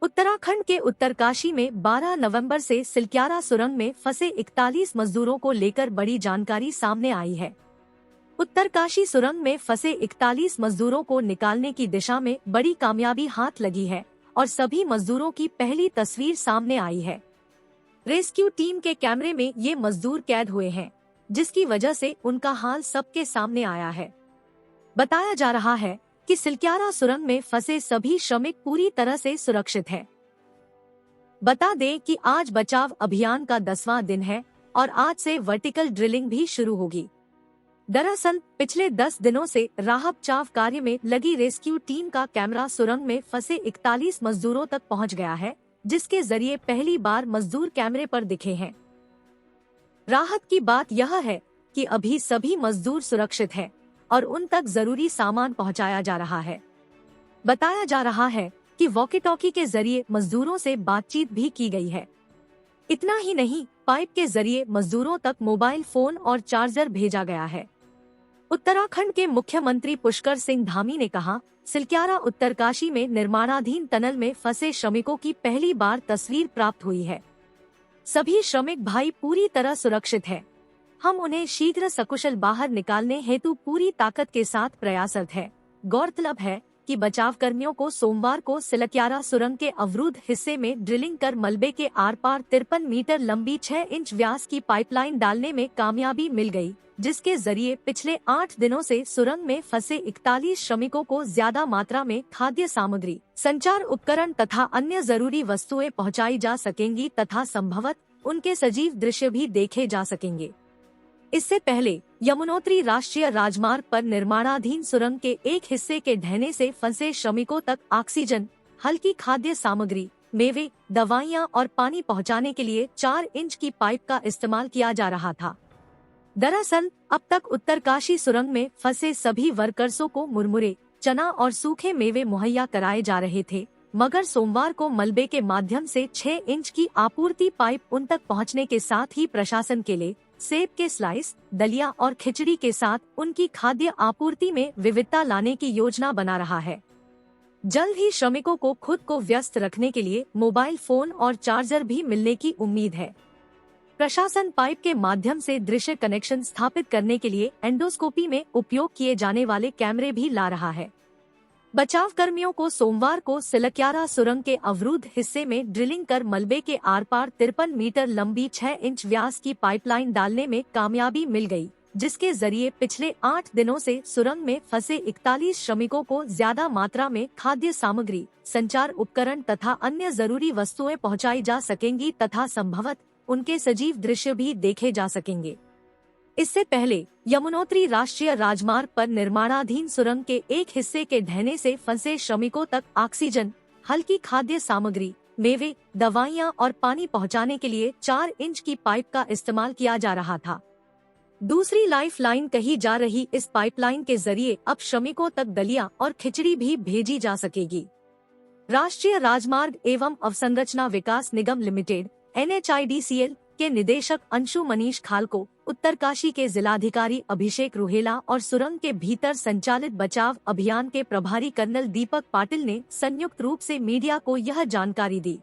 उत्तराखंड के उत्तरकाशी में 12 नवंबर से सिलक्यारा सुरंग में फंसे 41 मजदूरों को लेकर बड़ी जानकारी सामने आई है। उत्तरकाशी सुरंग में फंसे 41 मजदूरों को निकालने की दिशा में बड़ी कामयाबी हाथ लगी है और सभी मजदूरों की पहली तस्वीर सामने आई है। रेस्क्यू टीम के कैमरे में ये मजदूर कैद हुए हैं, जिसकी वजह से उनका हाल सबके सामने आया है। बताया जा रहा है कि सिलक्यारा सुरंग में फंसे सभी श्रमिक पूरी तरह से सुरक्षित हैं। बता दें कि आज बचाव अभियान का 10वां दिन है और आज से वर्टिकल ड्रिलिंग भी शुरू होगी। दरअसल पिछले 10 दिनों से राहत बचाव कार्य में लगी रेस्क्यू टीम का कैमरा सुरंग में फंसे 41 मजदूरों तक पहुंच गया है, जिसके जरिए पहली बार मजदूर कैमरे पर दिखे हैं। राहत की बात यह है कि अभी सभी मजदूर सुरक्षित हैं और उन तक जरूरी सामान पहुंचाया जा रहा है। बताया जा रहा है कि वॉकी टॉकी के जरिए मजदूरों से बातचीत भी की गई है। इतना ही नहीं, पाइप के जरिए मजदूरों तक मोबाइल फोन और चार्जर भेजा गया है। उत्तराखंड के मुख्यमंत्री पुष्कर सिंह धामी ने कहा, सिलक्यारा उत्तरकाशी में निर्माणाधीन टनल में फंसे श्रमिकों की पहली बार तस्वीर प्राप्त हुई है। सभी श्रमिक भाई पूरी तरह सुरक्षित हैं। हम उन्हें शीघ्र सकुशल बाहर निकालने हेतु पूरी ताकत के साथ प्रयासरत है। गौरतलब है कि बचाव कर्मियों को सोमवार को सिलक्यारा सुरंग के अवरुद्ध हिस्से में ड्रिलिंग कर मलबे के आर पार 53 मीटर लंबी 6 इंच व्यास की पाइपलाइन डालने में कामयाबी मिल गई, जिसके जरिए पिछले 8 दिनों से सुरंग में फंसे 41 श्रमिकों को ज्यादा मात्रा में खाद्य सामग्री, संचार उपकरण तथा अन्य जरूरी वस्तुएं पहुंचाई जा सकेंगी तथा संभवतः उनके सजीव दृश्य भी देखे जा सकेंगे। इससे पहले यमुनोत्री राष्ट्रीय राजमार्ग पर निर्माणाधीन सुरंग के एक हिस्से के ढहने से फंसे श्रमिकों तक ऑक्सीजन, हल्की खाद्य सामग्री, मेवे, दवाइयां और पानी पहुंचाने के लिए 4 इंच की पाइप का इस्तेमाल किया जा रहा था। दरअसल अब तक उत्तरकाशी सुरंग में फंसे सभी वर्कर्सों को मुरमुरे, चना और सूखे मेवे मुहैया कराए जा रहे थे, मगर सोमवार को मलबे के माध्यम से 6 इंच की आपूर्ति पाइप उन तक पहुंचने के साथ ही प्रशासन के लिए सेब के स्लाइस, दलिया और खिचड़ी के साथ उनकी खाद्य आपूर्ति में विविधता लाने की योजना बना रहा है। जल्द ही श्रमिकों को खुद को व्यस्त रखने के लिए मोबाइल फोन और चार्जर भी मिलने की उम्मीद है। प्रशासन पाइप के माध्यम से दृश्य कनेक्शन स्थापित करने के लिए एंडोस्कोपी में उपयोग किए जाने वाले कैमरे भी ला रहा है। बचाव कर्मियों को सोमवार को सिलक्यारा सुरंग के अवरुद्ध हिस्से में ड्रिलिंग कर मलबे के आर पार 53 मीटर लंबी 6 इंच व्यास की पाइपलाइन डालने में कामयाबी मिल गई, जिसके जरिए पिछले 8 दिनों से सुरंग में फंसे 41 श्रमिकों को ज्यादा मात्रा में खाद्य सामग्री, संचार उपकरण तथा अन्य जरूरी वस्तुएं पहुंचाई जा सकेंगी तथा संभवतः उनके सजीव दृश्य भी देखे जा सकेंगे। इससे पहले यमुनोत्री राष्ट्रीय राजमार्ग पर निर्माणाधीन सुरंग के एक हिस्से के ढहने से फंसे श्रमिकों तक ऑक्सीजन, हल्की खाद्य सामग्री, मेवे, दवाइयां और पानी पहुंचाने के लिए 4 इंच की पाइप का इस्तेमाल किया जा रहा था। दूसरी लाइफ लाइन कही जा रही इस पाइपलाइन के जरिए अब श्रमिकों तक दलिया और खिचड़ी भी भेजी जा सकेगी। राष्ट्रीय राजमार्ग एवं अवसंरचना विकास निगम लिमिटेड NHIDCL के निदेशक अंशु मनीष खाल को उत्तरकाशी के जिलाधिकारी अभिषेक रुहेला और सुरंग के भीतर संचालित बचाव अभियान के प्रभारी कर्नल दीपक पाटिल ने संयुक्त रूप से मीडिया को यह जानकारी दी।